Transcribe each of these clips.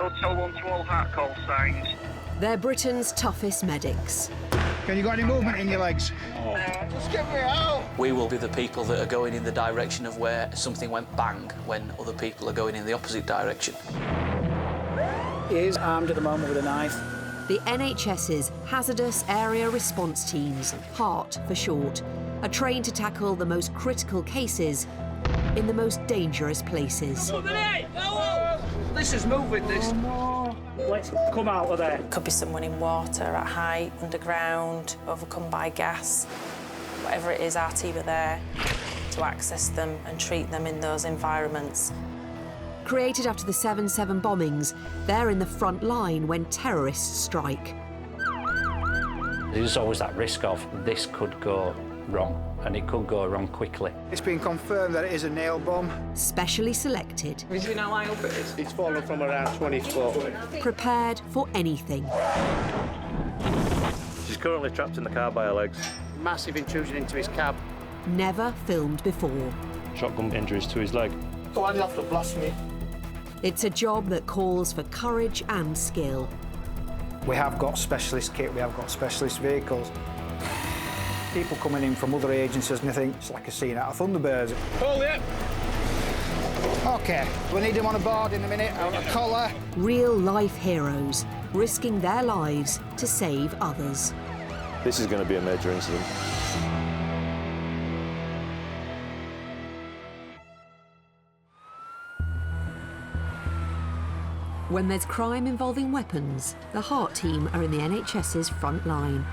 Hotel 1 to all HART call signs. They're Britain's toughest medics. Can you got any movement in your legs? Oh. Just get me out! We will be the people that are going in the direction of where something went bang when other people are going in the opposite direction. He is armed at the moment with a knife. The NHS's Hazardous Area Response Teams, HART for short, are trained to tackle the most critical cases in the most dangerous places. This is moving, this. Let's come out of there. Could be someone in water, at height, underground, overcome by gas. Whatever it is, our team are there to access them and treat them in those environments. Created after the 7/7 bombings, they're in the front line when terrorists strike. There's always that risk of this could go wrong, and it could go wrong quickly. It's been confirmed that it is a nail bomb. Specially selected. Have you seen how high up it is? It's fallen from around 20 foot. Prepared for anything. She's currently trapped in the car by her legs. Massive intrusion into his cab. Never filmed before. Shotgun injuries to his leg. Why do you have to blast me? It's a job that calls for courage and skill. We have got specialist kit, we have got specialist vehicles. People coming in from other agencies and they think it's like a scene out of Thunderbirds. Hold it! OK, we need him on a board in a minute, on a collar. Real-life heroes, risking their lives to save others. This is going to be a major incident. When there's crime involving weapons, the HART team are in the NHS's front line.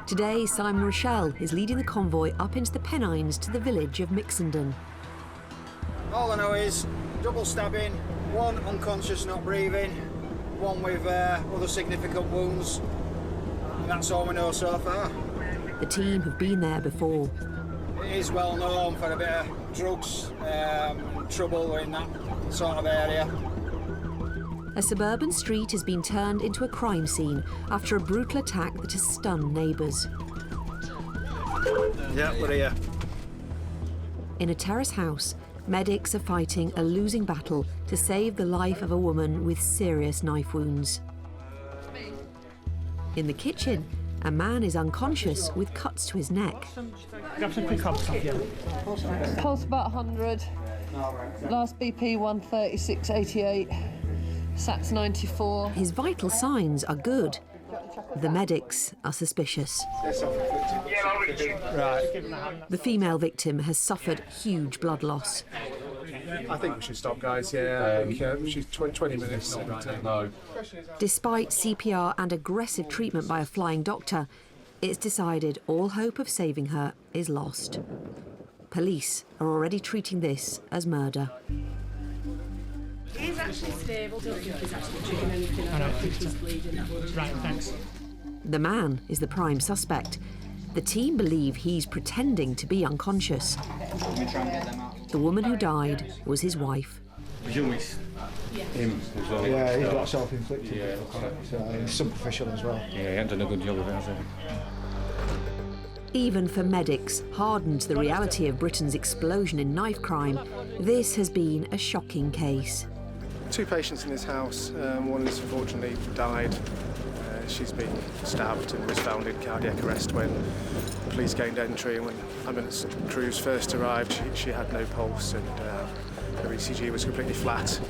Today, Simon Rochelle is leading the convoy up into the Pennines to the village of Mixenden. All I know is double stabbing, one unconscious, not breathing, one with other significant wounds, and that's all we know so far. The team have been there before. It is well known for a bit of drugs, trouble in that sort of area. A suburban street has been turned into a crime scene after a brutal attack that has stunned neighbours. Yeah, we're here. In a terrace house, medics are fighting a losing battle to save the life of a woman with serious knife wounds. In the kitchen, a man is unconscious with cuts to his neck. Grab some quick hops off you. Pulse about 100. Last BP 136.88. Sats 94. His vital signs are good. The medics are suspicious. Right. The female victim has suffered huge blood loss. I think we should stop, guys. Yeah, I think, she's 20 minutes. No. Despite CPR and aggressive treatment by a flying doctor, it's decided all hope of saving her is lost. Police are already treating this as murder. He's actually stable, don't think he's actually triggering anything. I don't think he's bleeding. Right, thanks. The man is the prime suspect. The team believe he's pretending to be unconscious. The woman who died was his wife. Him as well. Yeah, he's got self-inflicted. Yeah, so it's superficial as well. Yeah, he hasn't done a good job of it, has he? Even for medics hardened to the reality of Britain's explosion in knife crime, this has been a shocking case. 2 patients in this house. One has unfortunately died. She's been stabbed and was found in cardiac arrest when police gained entry, and when ambulance crews first arrived, she had no pulse and her ECG was completely flat. So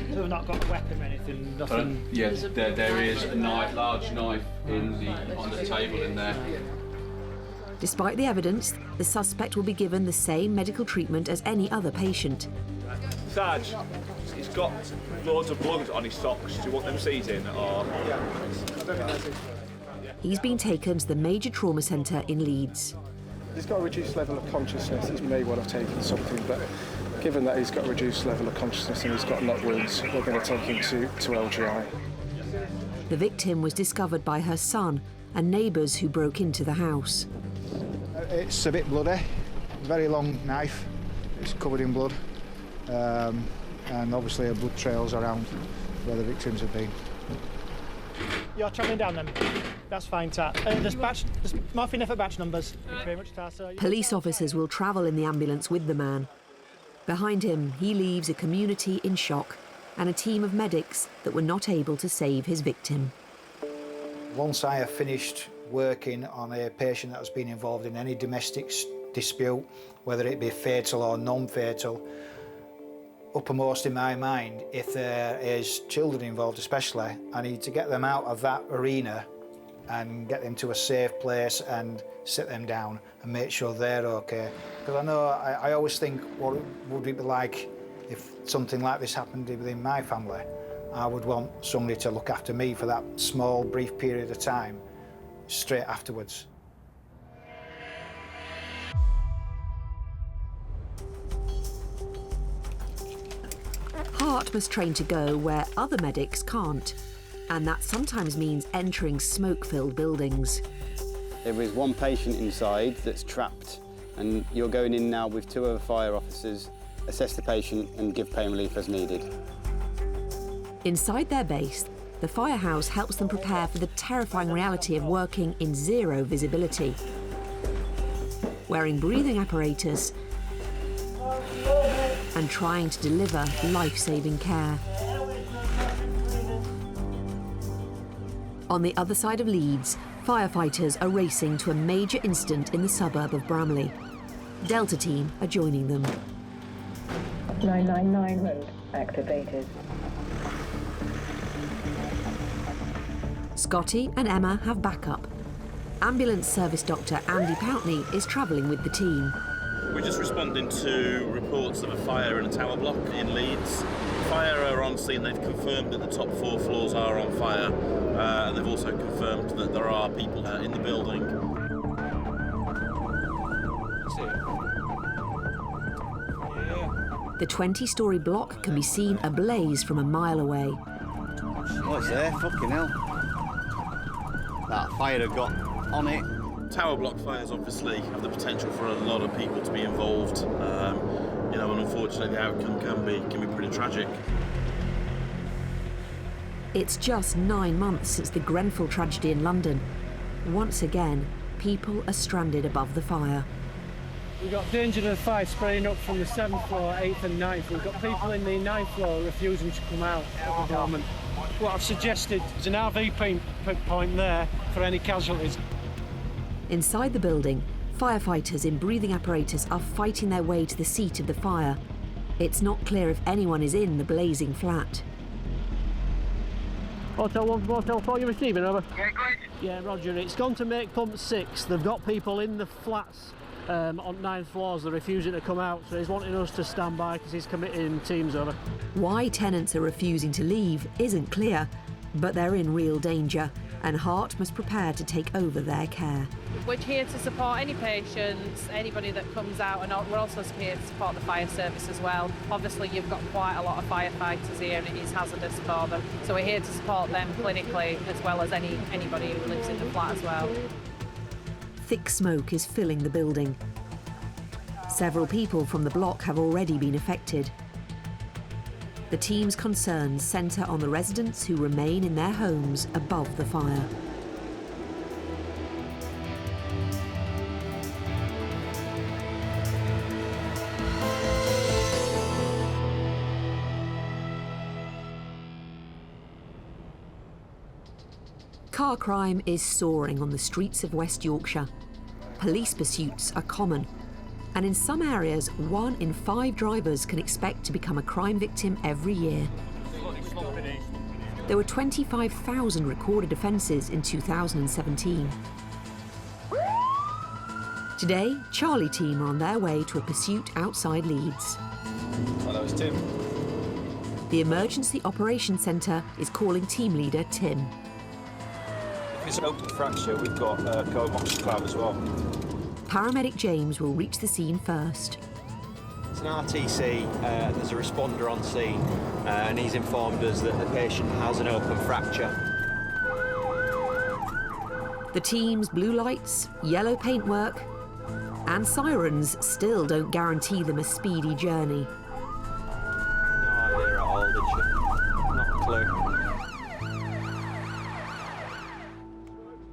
we've not got a weapon or anything, nothing? Yes, there is a large knife on the table in there. Despite the evidence, the suspect will be given the same medical treatment as any other patient. Sarge, he's got loads of blood on his socks. Do you want them seizing or? He's been taken to the major trauma centre in Leeds. He's got a reduced level of consciousness. He may well have taken something, but given that he's got a reduced level of consciousness and he's got knock wounds, we're going to take him to LGI. The victim was discovered by her son and neighbours who broke into the house. It's a bit bloody, very long knife, it's covered in blood, and obviously blood trails around where the victims have been. You're travelling down them. That's fine, Tat. There's morphine for batch numbers. Thank you very much, Tat. Police officers will travel in the ambulance with the man. Behind him, he leaves a community in shock and a team of medics that were not able to save his victim. Once I have finished working on a patient that has been involved in any domestic dispute, whether it be fatal or non-fatal, uppermost in my mind, if there is children involved especially, I need to get them out of that arena and get them to a safe place and sit them down and make sure they're okay. Because I know, I always think, what would it be like if something like this happened within my family? I would want somebody to look after me for that small, brief period of time, straight afterwards. HART must train to go where other medics can't, and that sometimes means entering smoke-filled buildings. There is one patient inside that's trapped, and you're going in now with 2 other fire officers, assess the patient and give pain relief as needed. Inside their base, the firehouse helps them prepare for the terrifying reality of working in zero visibility, wearing breathing apparatus and trying to deliver life-saving care. On the other side of Leeds, firefighters are racing to a major incident in the suburb of Bramley. Delta team are joining them. 999 road activated. Scotty and Emma have backup. Ambulance service doctor Andy Pountney is travelling with the team. We're just responding to reports of a fire in a tower block in Leeds. Fire are on scene. They've confirmed that the top 4 floors are on fire, and they've also confirmed that there are people in the building. The 20-storey block can be seen ablaze from a mile away. What's there? Fucking hell. That fire had got on it. Tower block fires obviously have the potential for a lot of people to be involved, you know, and unfortunately the outcome can be pretty tragic. It's just 9 months since the Grenfell tragedy in London. Once again, people are stranded above the fire. We've got danger of the fire spraying up from the 7th floor, 8th and 9th. We've got people in the 9th floor refusing to come out at the moment. What I've suggested is an RV point there for any casualties. Inside the building, firefighters in breathing apparatus are fighting their way to the seat of the fire. It's not clear if anyone is in the blazing flat. Hotel 1 from Hotel 4, you receiving, over? Yeah, great. Yeah, roger. It's gone to make pump 6. They've got people in the flats on 9th floors. They're refusing to come out, so he's wanting us to stand by because he's committing teams over. Why tenants are refusing to leave isn't clear, but they're in real danger, and HART must prepare to take over their care. We're here to support any patients, anybody that comes out, and we're also here to support the fire service as well. Obviously, you've got quite a lot of firefighters here, and it is hazardous for them. So we're here to support them clinically, as well as anybody who lives in the flat as well. Thick smoke is filling the building. Several people from the block have already been affected. The team's concerns centre on the residents who remain in their homes above the fire. Car crime is soaring on the streets of West Yorkshire. Police pursuits are common, and in some areas, 1 in 5 drivers can expect to become a crime victim every year. There were 25,000 recorded offences in 2017. Today, Charlie team are on their way to a pursuit outside Leeds. Well, that was Tim. The Emergency Operations Centre is calling team leader Tim. If it's an open fracture, we've got a co-box cloud as well. Paramedic James will reach the scene first. It's an RTC, there's a responder on scene, and he's informed us that the patient has an open fracture. The team's blue lights, yellow paintwork, and sirens still don't guarantee them a speedy journey. No idea at all, did you? Not a clue.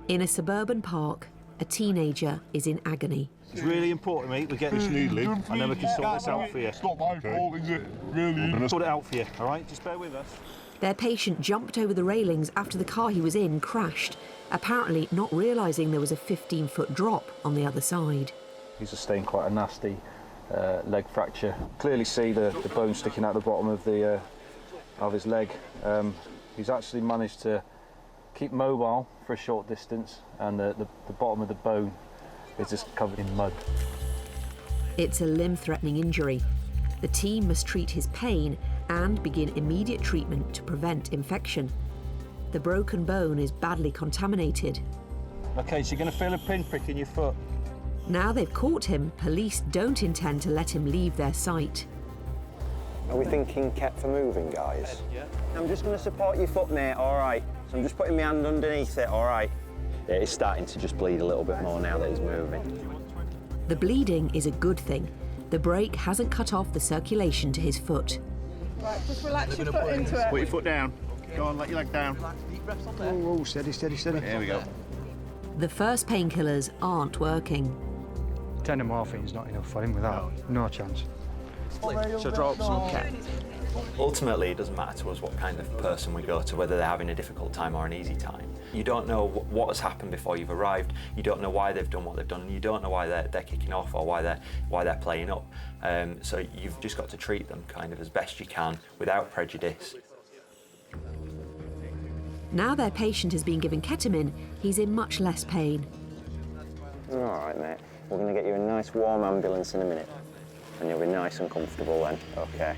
In a suburban park, a teenager is in agony. It's really important, mate, we get this needle in, and then we can sort this out for you. It's not my fault, is it? Really? We're going to sort it out for you, all right? Just bear with us. Their patient jumped over the railings after the car he was in crashed, apparently not realising there was a 15-foot drop on the other side. He's sustained quite a nasty leg fracture. Clearly see the bone sticking out the bottom of his leg. He's actually managed to keep mobile for a short distance, and the bottom of the bone is just covered in mud. It's a limb-threatening injury. The team must treat his pain and begin immediate treatment to prevent infection. The broken bone is badly contaminated. OK, so you're going to feel a pinprick in your foot. Now they've caught him, police don't intend to let him leave their site. Are we thinking kept for moving, guys? I'm just going to support your foot, mate, all right? So I'm just putting my hand underneath it, all right? Yeah, it's starting to just bleed a little bit more now that he's moving. The bleeding is a good thing. The break hasn't cut off the circulation to his foot. Right, just relax your foot into it. Put your foot down. Go on, let your leg down. Oh, steady, steady, steady. There we go. The first painkillers aren't working. 10 of morphine's not enough for him without. No chance. So drop some cap. Ultimately, it doesn't matter to us what kind of person we go to, whether they're having a difficult time or an easy time. You don't know what has happened before you've arrived. You don't know why they've done what they've done, and you don't know why they're kicking off or why they're playing up. So you've just got to treat them kind of as best you can without prejudice. Now their patient has been given ketamine, he's in much less pain. All right, mate. We're going to get you a nice warm ambulance in a minute, and you'll be nice and comfortable then, OK?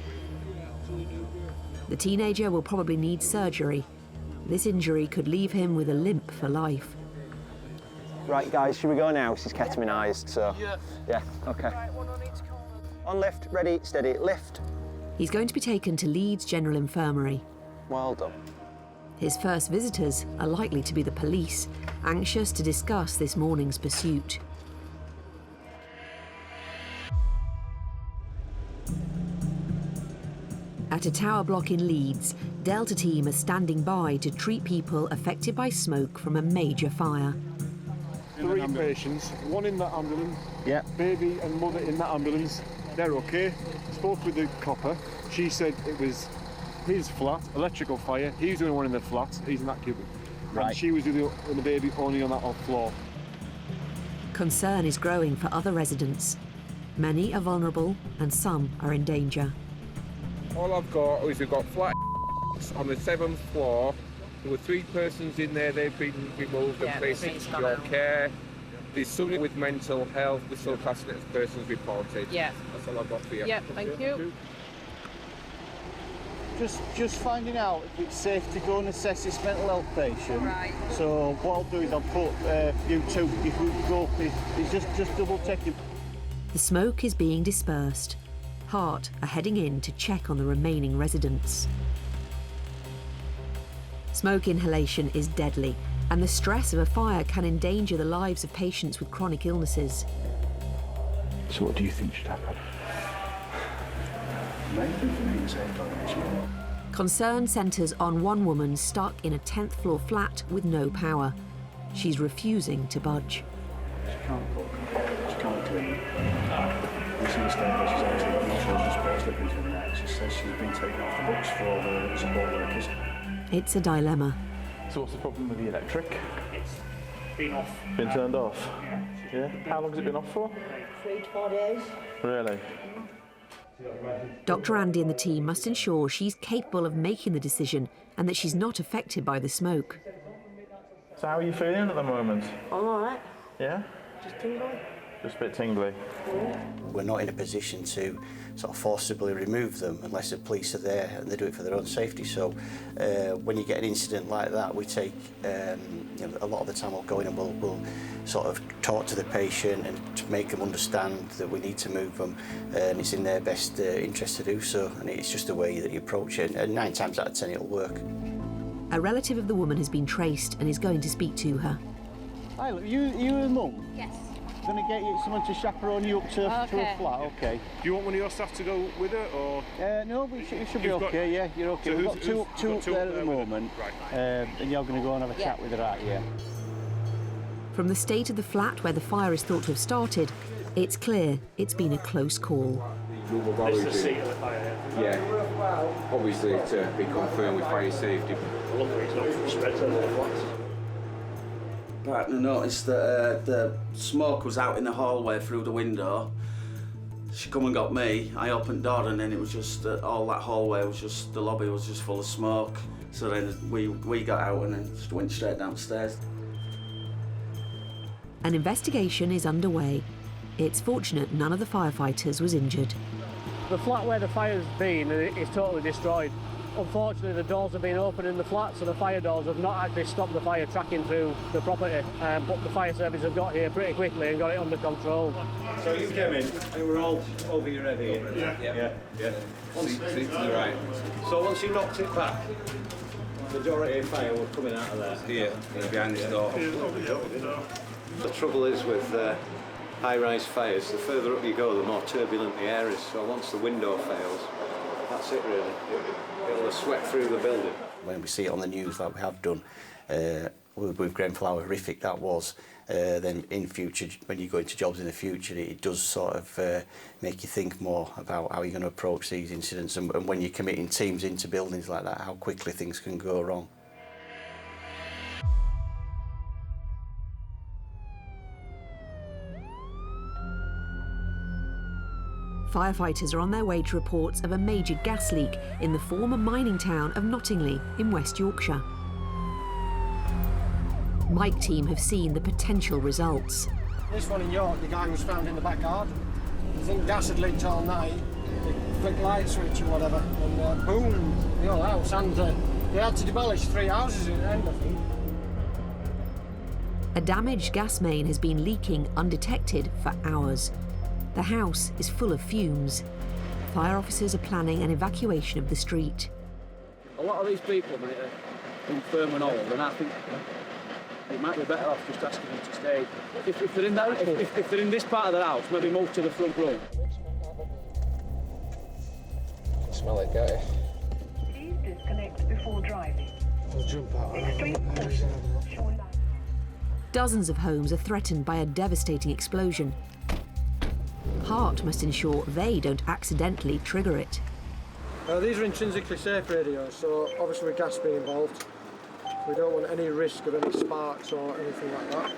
The teenager will probably need surgery. This injury could leave him with a limp for life. Right, guys, should we go now? She's ketaminised, so... Yeah, OK. On lift, ready, steady, lift. He's going to be taken to Leeds General Infirmary. Well done. His first visitors are likely to be the police, anxious to discuss this morning's pursuit. At a tower block in Leeds, Delta team are standing by to treat people affected by smoke from a major fire. 3 patients, one in that ambulance, baby and mother in that ambulance. They're okay. Spoke with the copper. She said it was his flat, electrical fire. He's the only one in the flat. He's in that cubicle. Right. And she was with the baby only on that off floor. Concern is growing for other residents. Many are vulnerable and some are in danger. All I've got is we've got flat on the 7th floor. There were 3 persons in there, they've been removed and placed in secure care. There's somebody with mental health, we're still classing it as persons reported. Yeah. That's all I've got for you. Yeah, thank you. Just finding out if it's safe to go and assess this mental health patient. Right. So what I'll do is I'll put you two, if we go, is just double checking. The smoke is being dispersed. HART are heading in to check on the remaining residents. Smoke inhalation is deadly, and the stress of a fire can endanger the lives of patients with chronic illnesses. So what do you think should happen? Concern centres on one woman stuck in a 10th floor flat with no power. She's refusing to budge. She can't clean. She's in the staircase, she's actually got no children's support slipping through the net. She says she's been taken off the books for all the support workers. It's a dilemma. So what's the problem with the electric? It's been off. Been turned off? Yeah. How long has it been off for? 3 to 4 days. Really? Dr. Andy and the team must ensure she's capable of making the decision and that she's not affected by the smoke. So how are you feeling at the moment? I'm all right. Yeah? Just tingling. Just a bit tingly. We're not in a position to sort of forcibly remove them unless the police are there and they do it for their own safety. So when you get an incident like that, we take, a lot of the time we'll go in and we'll sort of talk to the patient and to make them understand that we need to move them and it's in their best interest to do so. And it's just the way that you approach it, and 9 times out of 10 it'll work. A relative of the woman has been traced and is going to speak to her. Hi, look, you and Mum? Yes. Going to get you someone to chaperone you up to a flat, okay. Do you want one of your staff to go with her, or...? No, we should be okay, yeah, you're okay. We've got two up there at the moment, and you're going to go and have a chat with her, right, yeah. From the state of the flat where the fire is thought to have started, it's clear it's been a close call. This is the seat of the fire. Yeah, obviously to be confirmed with fire safety. Luckily it's not spread to the flats. Partner noticed that the smoke was out in the hallway through the window. She come and got me. I opened the door and then it was just all that hallway was just, the lobby was just full of smoke. So then we got out and then just went straight downstairs. An investigation is underway. It's fortunate none of the firefighters was injured. The flat where the fire's been is totally destroyed. Unfortunately, the doors have been open in the flat, so the fire doors have not actually stopped the fire tracking through the property. But the fire service have got here pretty quickly and got it under control. So you came in and we're all over your head here? Yeah. Seat to the right. So once you knocked it back, the majority of fire was coming out of there? Here, behind this door. The trouble is with high-rise fires, the further up you go, the more turbulent the air is. So once the window fails, that's it really. It'll sweat through the building. When we see it on the news like we have done, with Grenfell how horrific that was, then in future, when you go into jobs in the future, it does sort of make you think more about how you're going to approach these incidents, and when you're committing teams into buildings like that, how quickly things can go wrong. Firefighters are on their way to reports of a major gas leak in the former mining town of Nottingley in West Yorkshire. Mike team have seen the potential results. This one in York, the guy was found in the back garden. I think gas had leaked all night. They flicked light switch or whatever, and boom, the whole house. And they had to demolish 3 houses in the end, I think. A damaged gas main has been leaking undetected for hours. The house is full of fumes. Fire officers are planning an evacuation of the street. A lot of these people are infirm and old, and I think it might be better off just asking them to stay. If they're in that, if they're in this part of the house, maybe move to the front room. Smell it, guy. Please disconnect before driving. We'll jump out. Dozens of homes are threatened by a devastating explosion. HART must ensure they don't accidentally trigger it. These are intrinsically safe radios, so obviously with gas being involved, we don't want any risk of any sparks or anything like that.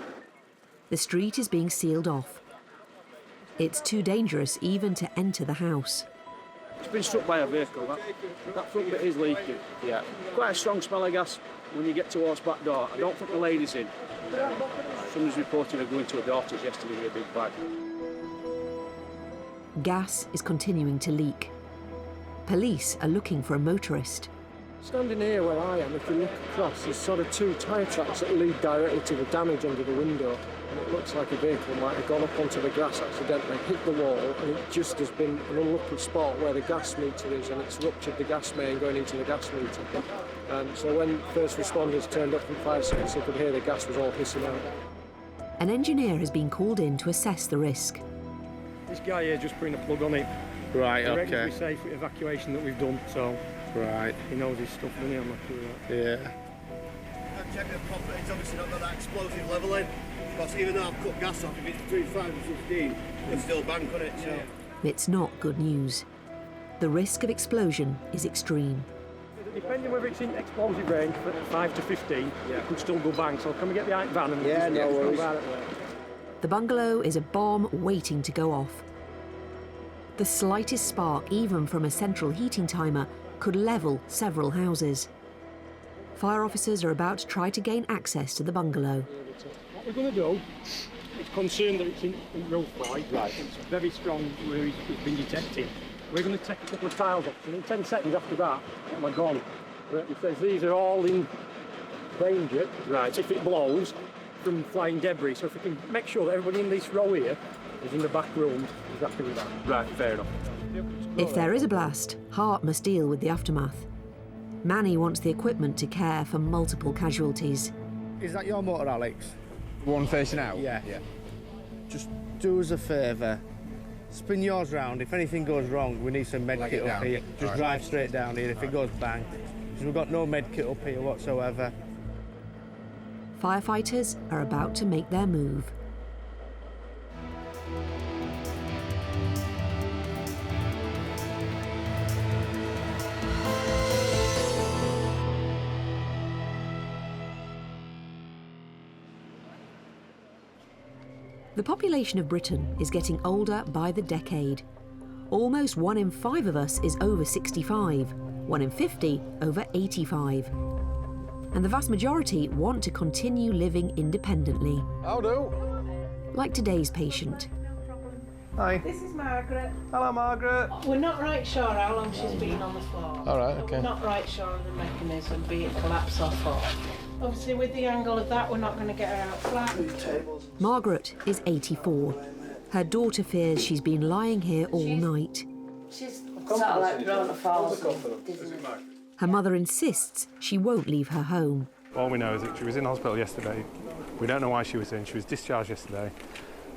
The street is being sealed off. It's too dangerous even to enter the house. It's been struck by a vehicle. That front bit is leaking. Yeah. Quite a strong smell of gas when you get towards back door. I don't think the lady's in. Somebody's reported her going to her daughter's yesterday with a big bag. Gas is continuing to leak. Police are looking for a motorist. Standing here where I am, if you look across, there's sort of 2 tyre tracks that lead directly to the damage under the window. And it looks like a vehicle might have gone up onto the grass accidentally, hit the wall, and it just has been an unlucky spot where the gas meter is, and it's ruptured the gas main going into the gas meter. So when first responders turned up from fire service, they could hear the gas was all hissing out. An engineer has been called in to assess the risk. This guy here just putting a plug on it. Right, okay. okay. We're safe with evacuation that we've done, so right. He knows his stuff, doesn't he? I'm happy with that. Yeah. I've checked the property, it's obviously not got that explosive level in, because even though I've cut gas off, if it's between 5 and 15, it's still bank on it, so. It's not good news. The risk of explosion is extreme. Depending whether it's in explosive range, 5 to 15, it could still go bang, so can we get the van and just go that way? The bungalow is a bomb waiting to go off. The slightest spark, even from a central heating timer, could level several houses. Fire officers are about to try to gain access to the bungalow. What we're going to do, it's concerned that it's in roof void. Right. It's very strong where it's been detected. We're going to take a couple of tiles off, and in 10 seconds after that, we're gone. It says these are all in danger. Right. If it blows, from flying debris, so if we can make sure that everybody in this row here is in the back room, is happy with that. Right, fair enough. If there is a blast, HART must deal with the aftermath. Manny wants the equipment to care for multiple casualties. Is that your motor, Alex? One facing out? Yeah. Just do us a favour. Spin yours round. If anything goes wrong, we need some med kit up here. Just drive straight down here if it goes bang. Because we've got no med kit up here whatsoever. Firefighters are about to make their move. The population of Britain is getting older by the decade. Almost 1 in 5 of us is over 65, 1 in 50 over 85. And the vast majority want to continue living independently. How do? Like today's patient. Hi. This is Margaret. Hello, Margaret. We're not right sure how long she's been on the floor. All right, okay. We're not right sure of the mechanism, be it collapse or fall. Obviously, with the angle of that, we're not going to get her out flat. Margaret is 84. Her daughter fears she's been lying here all night. She's sort of like drawn to fall. Her mother insists she won't leave her home. All we know is that she was in hospital yesterday. We don't know why she was in. She was discharged yesterday,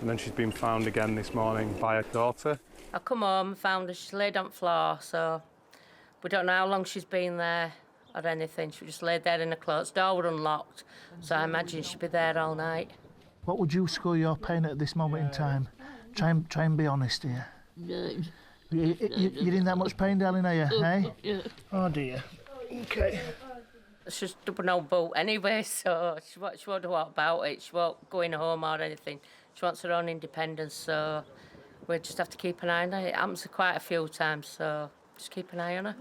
and then she's been found again this morning by her daughter. I come home and found her, she's laid on the floor, so we don't know how long she's been there or anything. She just laid there in the clothes. Door was unlocked, so I imagine she'd be there all night. What would you score your pain at this moment in time? Try and be honest here. You're in that much pain, darling, are you? Eh? Yeah. Oh dear. Okay. She's double no boot anyway, so she won't walk about it. She won't go in home or anything. She wants her own independence, so we just have to keep an eye on her. It happens quite a few times, so just keep an eye on her.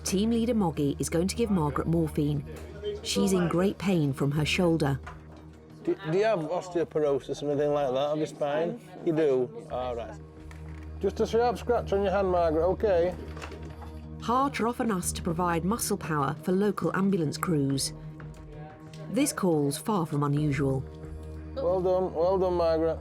Team leader Moggy is going to give Margaret morphine. She's in great pain from her shoulder. Do you have osteoporosis or anything like that of your spine? You do? All right. Just a sharp scratch on your hand, Margaret, OK? HART are often asked to provide muscle power for local ambulance crews. This call's far from unusual. Well done, Margaret.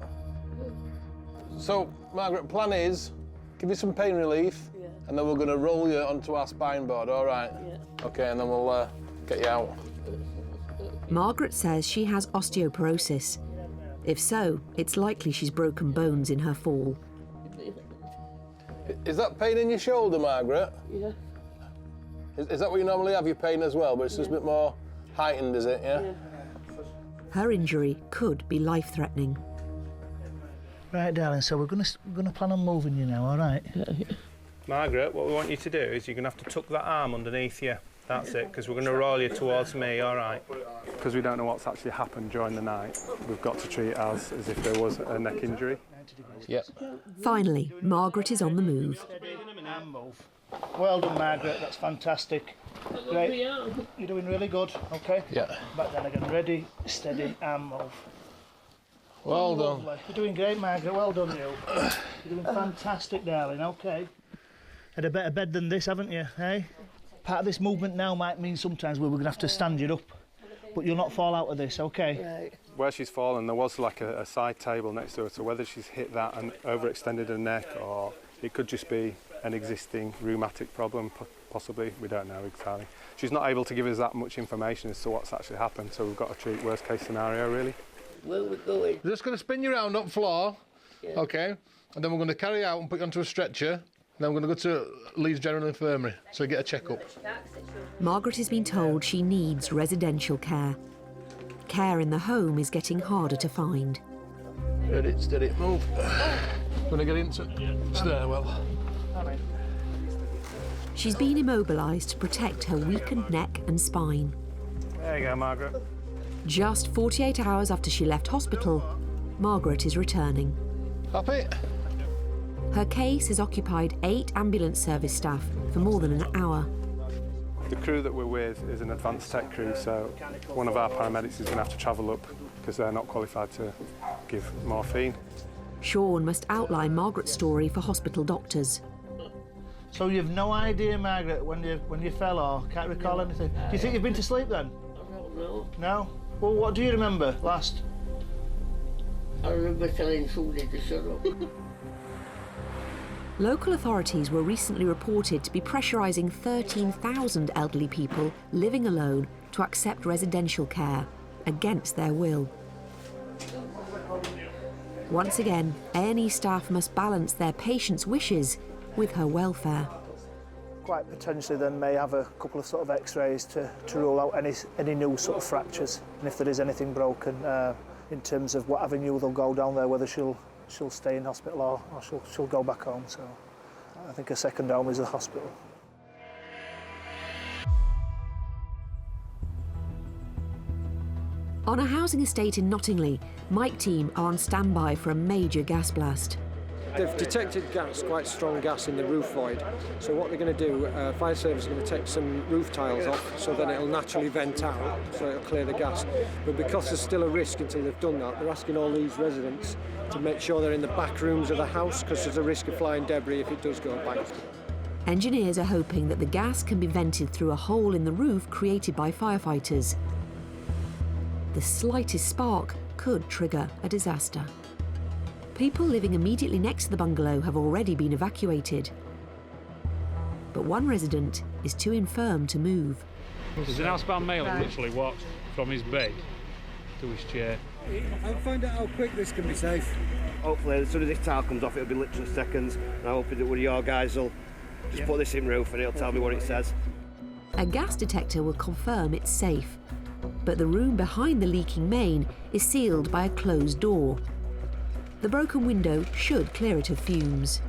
So, Margaret, plan is, give you some pain relief, and then we're going to roll you onto our spine board, all right? Yeah. OK, and then we'll get you out. Margaret says she has osteoporosis. If so, it's likely she's broken bones in her fall. Is that pain in your shoulder, Margaret? Yeah. Is that what you normally have, your pain as well, but it's just a bit more heightened, is it, yeah? Her injury could be life-threatening. Right, darling, so we're gonna plan on moving you now, all right? Margaret, what we want you to do is you're going to have to tuck that arm underneath you. That's it, because we're going to roll you towards me, all right? Because we don't know what's actually happened during the night, we've got to treat it as if there was a neck injury. Yep. Finally, Margaret is on the move. Well done, Margaret, that's fantastic. Great, you're doing really good, OK? Yeah. Back then again, ready, steady, and move. Well done. Lovely. You're doing great, Margaret, well done, you. You're doing fantastic, darling, OK? Had a better bed than this, haven't you, eh? Part of this movement now might mean sometimes we're going to have to stand you up, but you'll not fall out of this, OK? Right. Where she's fallen, there was like a side table next to her, so whether she's hit that and overextended her neck, or it could just be an existing rheumatic problem, possibly, we don't know exactly. She's not able to give us that much information as to what's actually happened, so we've got to treat worst case scenario, really. Where are we going? We're just going to spin you around up floor, OK? And then we're going to carry you out and put you onto a stretcher. Then we're going to go to Leeds General Infirmary, so you get a check-up. Margaret has been told she needs residential care. Care in the home is getting harder to find. Steady, move. Going to get into stairwell. She's been immobilised to protect her weakened neck and spine. There you go, Margaret. Just 48 hours after she left hospital, Margaret is returning. Happy? Her case has occupied 8 ambulance service staff for more than an hour. The crew that we're with is an advanced tech crew, so one of our paramedics is going to have to travel up because they're not qualified to give morphine. Sean must outline Margaret's story for hospital doctors. So you've no idea, Margaret, when you fell or can't recall anything? Do you think you've been to sleep then? I don't know. No? Well, what do you remember last? I remember telling somebody to shut up. Local authorities were recently reported to be pressurising 13,000 elderly people living alone to accept residential care against their will. Once again, A&E staff must balance their patients' wishes with her welfare. quite potentially then may have a couple of sort of x-rays to rule out any new sort of fractures, and if there is anything broken in terms of what avenue they'll go down there, whether she'll stay in hospital or she'll go back home. So I think a second home is the hospital. On a housing estate in Nottingley, Mike team are on standby for a major gas blast. They've detected gas, quite strong gas in the roof void. So what they're going to do, fire service is going to take some roof tiles off so then it'll naturally vent out, so it'll clear the gas. But because there's still a risk until they've done that, they're asking all these residents to make sure they're in the back rooms of the house because there's a risk of flying debris if it does go bang. Engineers are hoping that the gas can be vented through a hole in the roof created by firefighters. The slightest spark could trigger a disaster. People living immediately next to the bungalow have already been evacuated. But one resident is too infirm to move. There's an housebound male who literally walks from his bed to his chair. I'll find out how quick this can be safe. Hopefully, as soon as this tile comes off, it'll be literally seconds. And I hope that one of your guys will just put this in roof and it'll tell me what it says. A gas detector will confirm it's safe, but the room behind the leaking main is sealed by a closed door. The broken window should clear it of fumes.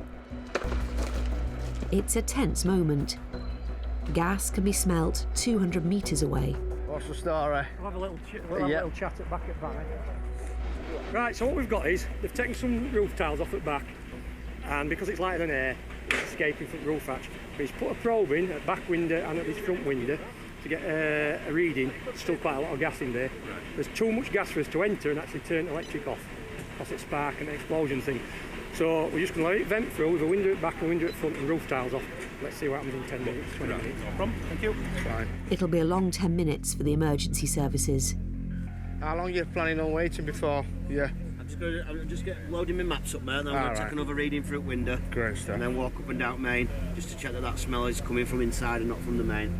It's a tense moment. Gas can be smelt 200 metres away. What's the story? We'll have a little chat at back at back. Right, so what we've got is they've taken some roof tiles off at back, and because it's lighter than air, it's escaping from the roof hatch. But he's put a probe in at back window and at this front window to get a reading. There's still quite a lot of gas in there. There's too much gas for us to enter and actually turn the electric off. Because it's spark and explosion thing. So we're just going to let it vent through with a window at back and a window at front and roof tiles off. Let's see what happens in 10 minutes, 20 minutes. No problem, thank you. Fine. It'll be a long 10 minutes for the emergency services. How long are you planning on waiting before? Yeah. I'm just loading my maps up, mate, and then I'm going to take another reading through window. Great stuff. And then walk up and down main, just to check that smell is coming from inside and not from the main.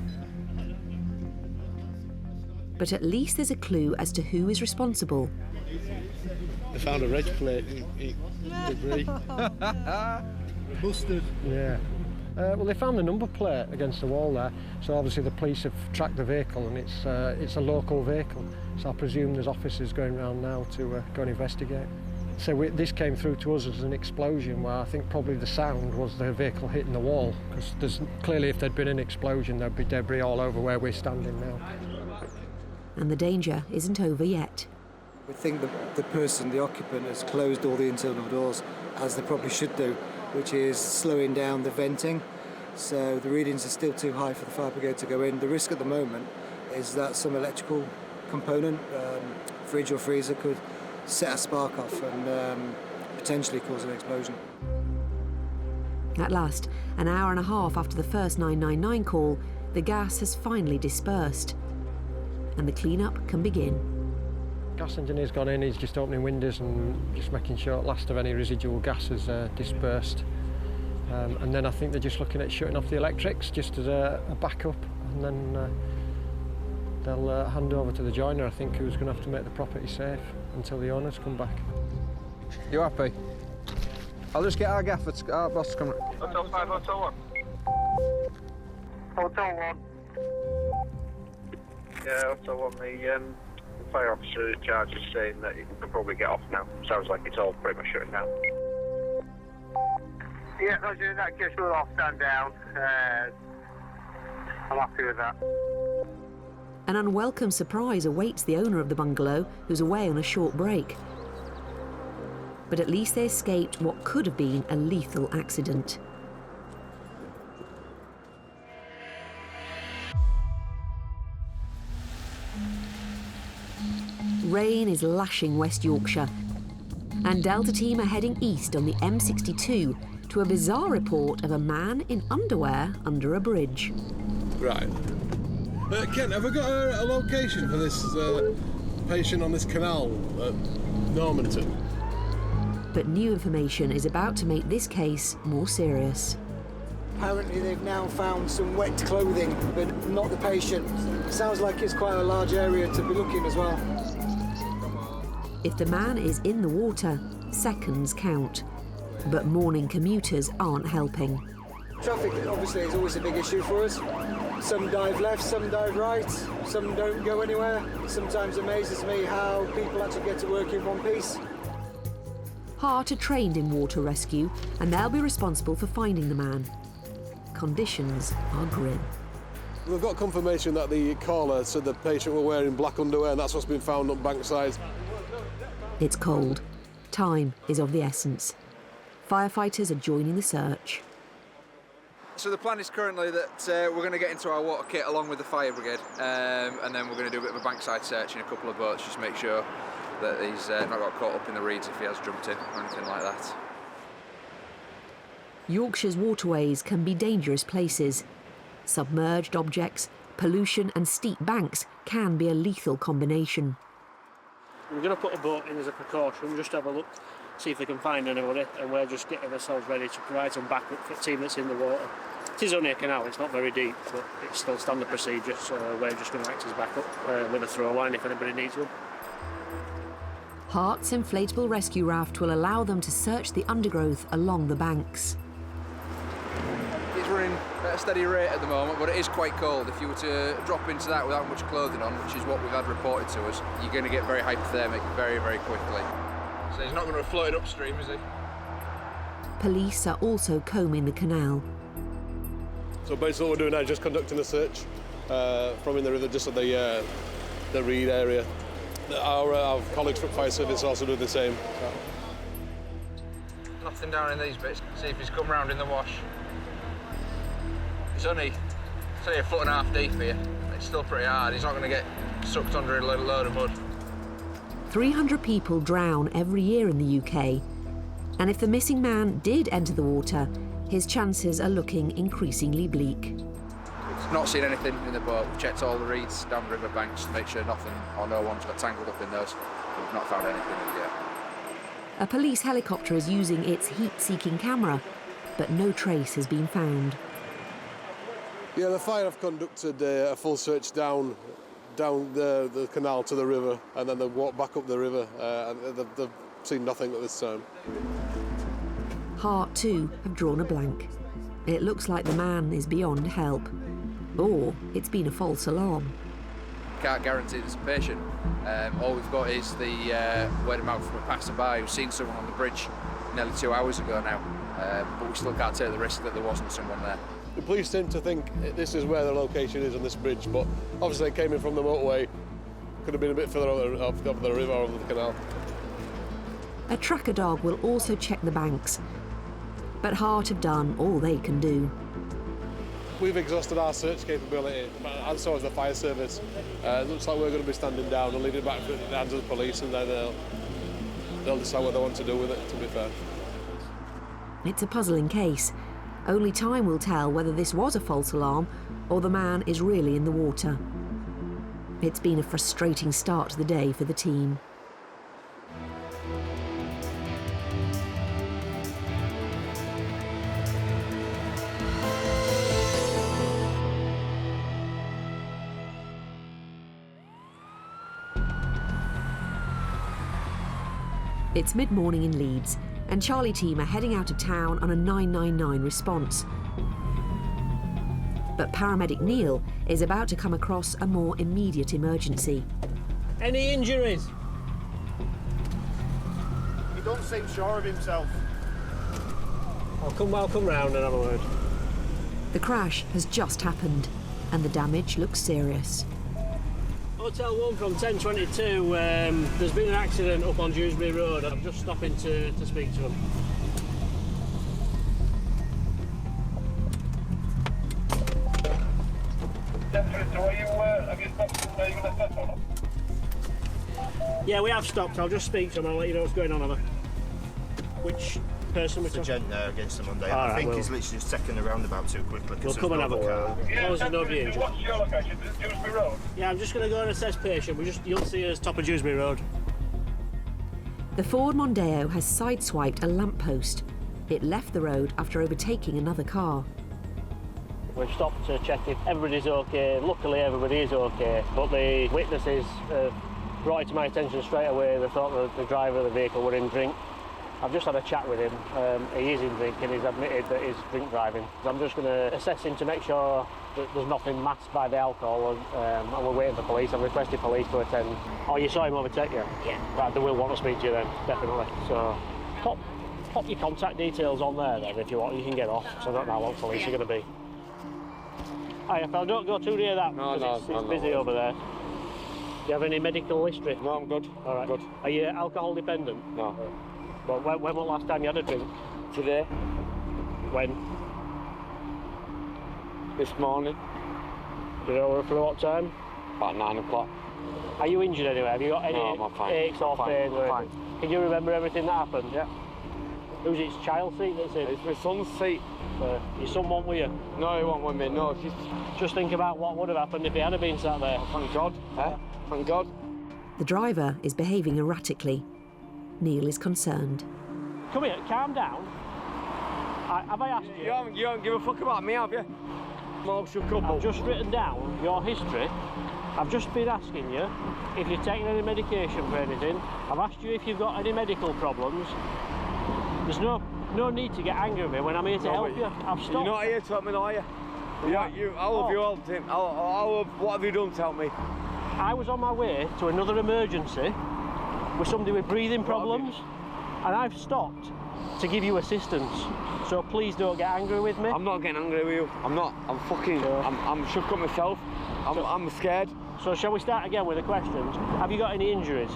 But at least there's a clue as to who is responsible. They found a reg plate in debris. Busted. Yeah. Well, they found the number plate against the wall there, so obviously the police have tracked the vehicle, and it's a local vehicle. So I presume there's officers going around now to go and investigate. So this came through to us as an explosion, where I think probably the sound was the vehicle hitting the wall, because clearly if there'd been an explosion, there'd be debris all over where we're standing now. And the danger isn't over yet. We think the person, the occupant, has closed all the internal doors, as they probably should do, which is slowing down the venting. So the readings are still too high for the fire brigade to go in. The risk at the moment is that some electrical component, fridge or freezer, could set a spark off and potentially cause an explosion. At last, an hour and a half after the first 999 call, the gas has finally dispersed, and the clean-up can begin. Gas engineer's gone in, he's just opening windows and just making sure at last of any residual gas is dispersed. And then I think they're just looking at shutting off the electrics just as a backup, and then they'll hand over to the joiner, I think, who's going to have to make the property safe until the owners come back. You happy? I'll just get our gaffer, our boss to come. Hotel 5, Hotel 1. Hotel 1. Yeah, Hotel 1, the fire officer in charge is saying that you can probably get off now. Sounds like it's all pretty much shutting down. Yeah, no, in that case we'll all stand down. I'm happy with that. An unwelcome surprise awaits the owner of the bungalow, who's away on a short break. But at least they escaped what could have been a lethal accident. Rain is lashing West Yorkshire, and Delta team are heading east on the M62 to a bizarre report of a man in underwear under a bridge. Right. Ken, have we got a location for this patient on this canal at Normanton? But new information is about to make this case more serious. Apparently they've now found some wet clothing, but not the patient. Sounds like it's quite a large area to be looking as well. If the man is in the water, seconds count. But morning commuters aren't helping. Traffic obviously is always a big issue for us. Some dive left, some dive right, some don't go anywhere. It sometimes amazes me how people actually get to work in one piece. HART are trained in water rescue and they'll be responsible for finding the man. Conditions are grim. We've got confirmation that the caller said the patient were wearing black underwear, and that's what's been found on bankside. It's cold. Time is of the essence. Firefighters are joining the search. So the plan is currently that we're going to get into our water kit along with the fire brigade, and then we're going to do a bit of a bankside search in a couple of boats, just to make sure that he's not got caught up in the reeds if he has jumped in or anything like that. Yorkshire's waterways can be dangerous places. Submerged objects, pollution and steep banks can be a lethal combination. We're going to put a boat in as a precaution, just have a look, see if they can find anybody, and we're just getting ourselves ready to provide some backup for the team that's in the water. It is only a canal, it's not very deep, but it's still standard procedure, so we're just going to act as backup with a throw line if anybody needs one. HART's inflatable rescue raft will allow them to search the undergrowth along the banks. It's running at a steady rate at the moment, but it is quite cold. If you were to drop into that without much clothing on, which is what we've had reported to us, you're going to get very hypothermic very, very quickly. So he's not going to have floated upstream, is he? Police are also combing the canal. So basically what we're doing now is just conducting a search from in the river, just at the reed area. Our colleagues from fire service also do the same. Nothing down in these bits. See if he's come round in the wash. It's only a foot and a half deep here. It's still pretty hard. He's not going to get sucked under a load of mud. 300 people drown every year in the UK. And if the missing man did enter the water, his chances are looking increasingly bleak. We've not seen anything in the boat. We've checked all the reeds down the river banks to make sure nothing or no one's got tangled up in those. We've not found anything yet. A police helicopter is using its heat-seeking camera, but no trace has been found. Yeah, the fire have conducted a full search down the canal to the river, and then they walked back up the river, and they've seen nothing at this time. HART too have drawn a blank. It looks like the man is beyond help, or it's been a false alarm. Can't guarantee there's a patient. All we've got is the word of mouth from a passerby who's seen someone on the bridge nearly 2 hours ago now, but we still can't take the risk that there wasn't someone there. The police tend to think this is where the location is on this bridge, but obviously it came in from the motorway. Could have been a bit further off the river or over the canal. A tracker dog will also check the banks, but HART have done all they can do. We've exhausted our search capability, and so has the fire service. It looks like we're going to be standing down and leaving it back in the hands of the police, and then they'll decide what they want to do with it, to be fair. It's a puzzling case. Only time will tell whether this was a false alarm or the man is really in the water. It's been a frustrating start to the day for the team. It's mid-morning in Leeds, and Charlie team are heading out of town on a 999 response. But paramedic Neil is about to come across a more immediate emergency. Any injuries? He don't seem sure of himself. I'll come round and have a word. The crash has just happened, and the damage looks serious. Hotel 1 from 1022, there's been an accident up on Dewsbury Road. I'm just stopping to speak to him. Yeah, we have stopped. I'll just speak to him and I'll let you know what's going on over. Which person we're talking? The gent there against the Monday. All I right, think he's literally just taking the roundabout too quickly. We'll come and have a word. Yeah, as long as nobody injured. What's your location? Dewsbury Road? Yeah, I'm just going to go and assess patient. You'll see us top of Dewsbury Road. The Ford Mondeo has sideswiped a lamppost. It left the road after overtaking another car. We've stopped to check if everybody's okay. Luckily, everybody is okay, but the witnesses brought it to my attention straight away. They thought the driver of the vehicle were in drink. I've just had a chat with him. He is in drink and he's admitted that he's drink driving. So I'm just going to assess him to make sure that there's nothing masked by the alcohol, and we're waiting for police. I've requested police to attend. Oh, you saw him overtake you? Yeah. Right, they will want to speak to you then, definitely. So pop your contact details on there then if you want. You can get off, so I don't know how long police are going to be. Hiya, fella, don't go too near that. No, it's busy over there. Do you have any medical history? No, I'm good. All right. Good. Are you alcohol dependent? No. Well, when was the last time you had a drink? Today. When? This morning. Do you know for what time? About 9 o'clock. Are you injured anyway? Have you got any aches or pains? Fine. Can you remember everything that happened? Yeah. Who's its child seat that's in? It's my son's seat. Your son won't with you? No, he won't with me, no. Just think about what would have happened if he had been sat there. Thank God, Thank God. The driver is behaving erratically. Neil is concerned. Come here, calm down. Have I asked you? You don't give a fuck about me, have you? Emotional couple. I've just written down your history. I've just been asking you if you're taking any medication for anything. I've asked you if you've got any medical problems. There's no need to get angry with me when I'm here to help you. I've stopped. You're not here to help me, are you? I love you all, Tim. What have you done to help me? I was on my way to another emergency with somebody with breathing problems, and I've stopped to give you assistance. So please don't get angry with me. I'm not getting angry with you. I'm not. I'm fucking. I'm shook up myself. I'm scared. So shall we start again with the questions? Have you got any injuries?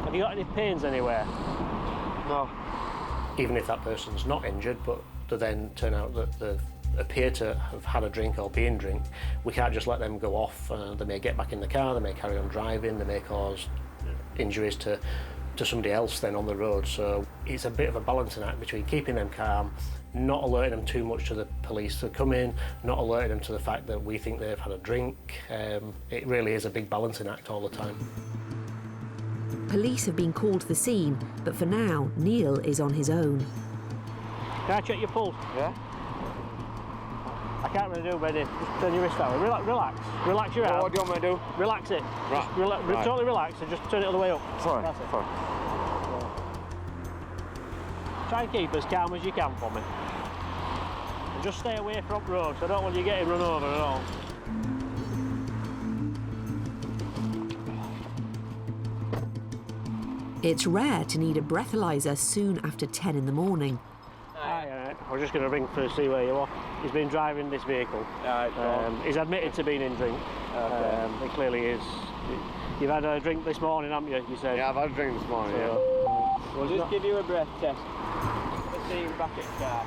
Have you got any pains anywhere? No. Even if that person's not injured, but they then turn out that they appear to have had a drink or be in drink, we can't just let them go off. They may get back in the car, they may carry on driving, they may cause injuries to somebody else then on the road. So it's a bit of a balancing act between keeping them calm, not alerting them too much to the police to come in, not alerting them to the fact that we think they've had a drink. It really is a big balancing act all the time. Police have been called to the scene, but for now, Neil is on his own. Can I check your pulse? Yeah. I can't really do, Benny. Just turn your wrist that way. Relax. Relax your arm. What do you want me to do? Relax it. Right. Just totally relax and just turn it all the way up. Sorry. That's it. Sorry. Try and keep as calm as you can for me. And just stay away from road, so I don't want you getting run over at all. It's rare to need a breathalyser soon after 10 in the morning. Hi, I was just going to ring to see where you are. He's been driving this vehicle. He's admitted to being in drink. It clearly is. You've had a drink this morning, haven't you? You said. Yeah, I've had a drink this morning. We'll just give you a breath test. Let's see him back at the car.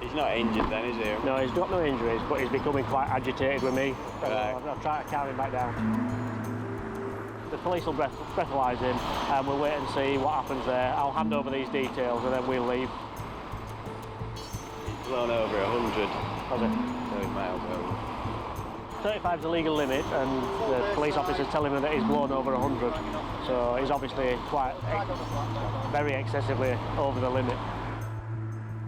He's not injured then, is he? No, he's got no injuries, but he's becoming quite agitated with me. Right. I've tried to calm him back down. The police will breathalyse him, and we'll wait and see what happens there. I'll hand over these details and then we'll leave. He's blown over 100. Has it? 30 miles over. 35 is the legal limit, and the police officer's telling me that he's blown over 100. So he's obviously very excessively over the limit.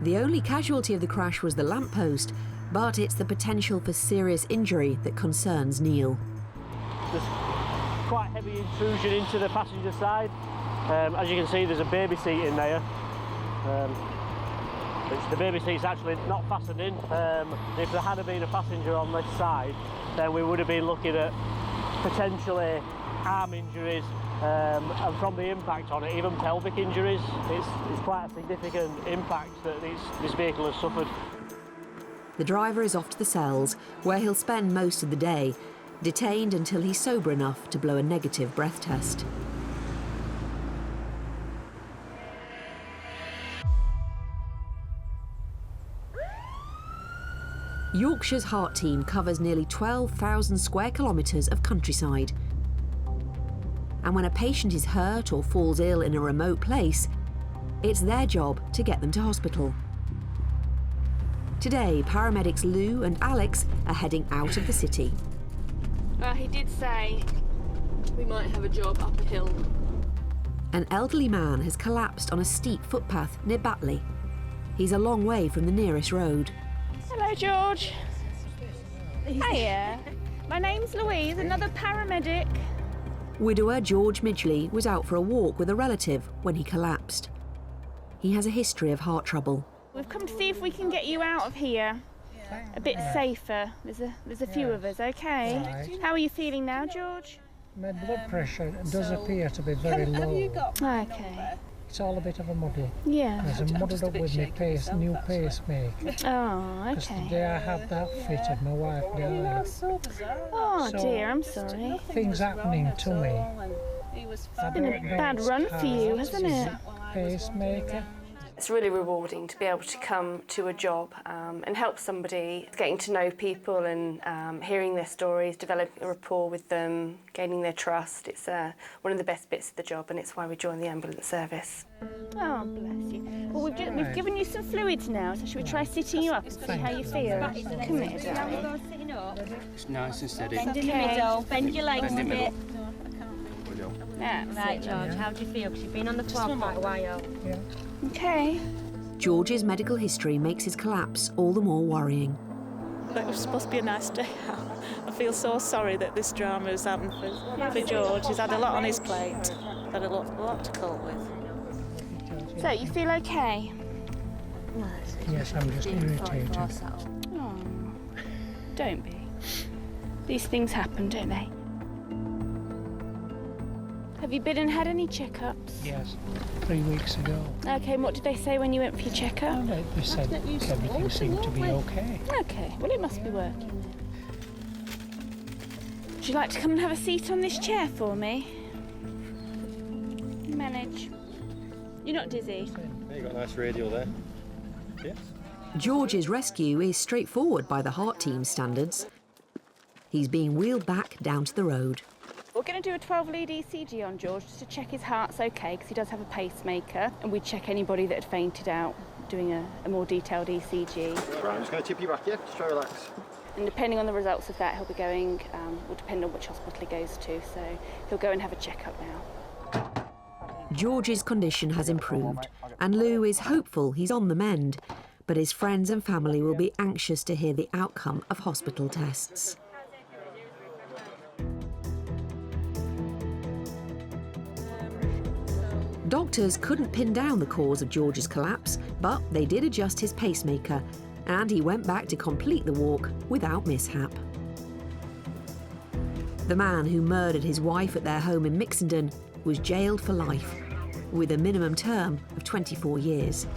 The only casualty of the crash was the lamppost, but it's the potential for serious injury that concerns Neil. There's quite heavy intrusion into the passenger side. As you can see, there's a baby seat in there. The baby seat's actually not fastened in. If there had been a passenger on this side, then we would have been looking at potentially arm injuries, and from the impact on it, even pelvic injuries. It's quite a significant impact that this vehicle has suffered. The driver is off to the cells, where he'll spend most of the day, detained until he's sober enough to blow a negative breath test. Yorkshire's HART team covers nearly 12,000 square kilometres of countryside. And when a patient is hurt or falls ill in a remote place, it's their job to get them to hospital. Today, paramedics Lou and Alex are heading out of the city. Well, he did say we might have a job up a hill. An elderly man has collapsed on a steep footpath near Bramley. He's a long way from the nearest road. Hello, George. Hiya. My name's Louise, another paramedic. Widower George Midgley was out for a walk with a relative when he collapsed. He has a history of heart trouble. We've come to see if we can get you out of here a bit safer. There's a few of us, okay? Right. How are you feeling now, George? My blood pressure does appear to be very low. Okay. It's all a bit of a muddle. Yeah. There's a muddled up with my new pacemaker. Oh, Because okay. the day I had that fitted, my wife died. Oh So, dear, I'm sorry. Things happening to me. It's been a bad run for you, hasn't it? Pacemaker. It's really rewarding to be able to come to a job and help somebody, getting to know people and hearing their stories, developing a rapport with them, gaining their trust. It's one of the best bits of the job, and it's why we joined the ambulance service. Oh, bless you. Well, we've given you some fluids now, so should we try sitting you up and see how you feel? Come here, darling. It's nice and steady. Bend in the middle, bend your legs a bit. Right, George, how do you feel? Because you've been on the floor for quite a while. Yeah. Okay. George's medical history makes his collapse all the more worrying. It was supposed to be a nice day out. I feel so sorry that this drama has happened for George. He's had a lot on his plate, had a lot to cope with. So, you feel okay? Yes, I'm just irritated. Oh, don't be. These things happen, don't they? Have you been and had any checkups? Yes, 3 weeks ago. Okay, and what did they say when you went for your checkup? They said everything seemed to be okay. Okay, well it must be working then. Would you like to come and have a seat on this chair for me? Manage. You're not dizzy? You've got a nice radio there. Yes. George's rescue is straightforward by the HART team's standards. He's being wheeled back down to the road. We're going to do a 12-lead ECG on George just to check his heart's okay, because he does have a pacemaker, and we'd check anybody that had fainted out, doing a more detailed ECG. Right, I'm just going to tip you back, yeah? Just try to relax. And depending on the results of that, he'll be going, will depend on which hospital he goes to, so he'll go and have a checkup now. George's condition has improved, and Lou is hopeful he's on the mend, but his friends and family will be anxious to hear the outcome of hospital tests. Doctors couldn't pin down the cause of George's collapse, but they did adjust his pacemaker, and he went back to complete the walk without mishap. The man who murdered his wife at their home in Mixenden was jailed for life, with a minimum term of 24 years.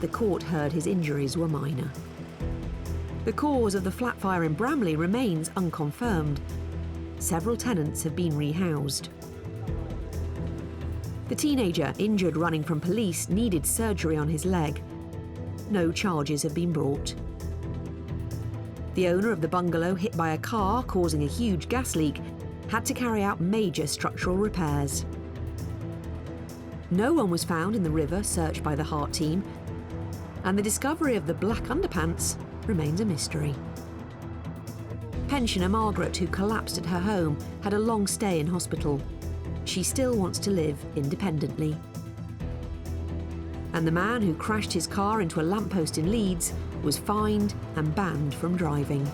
The court heard his injuries were minor. The cause of the flat fire in Bramley remains unconfirmed. Several tenants have been rehoused. The teenager injured running from police needed surgery on his leg. No charges have been brought. The owner of the bungalow hit by a car causing a huge gas leak had to carry out major structural repairs. No one was found in the river searched by the HART team, and the discovery of the black underpants remains a mystery. Pensioner Margaret, who collapsed at her home, had a long stay in hospital. She still wants to live independently. And the man who crashed his car into a lamppost in Leeds was fined and banned from driving.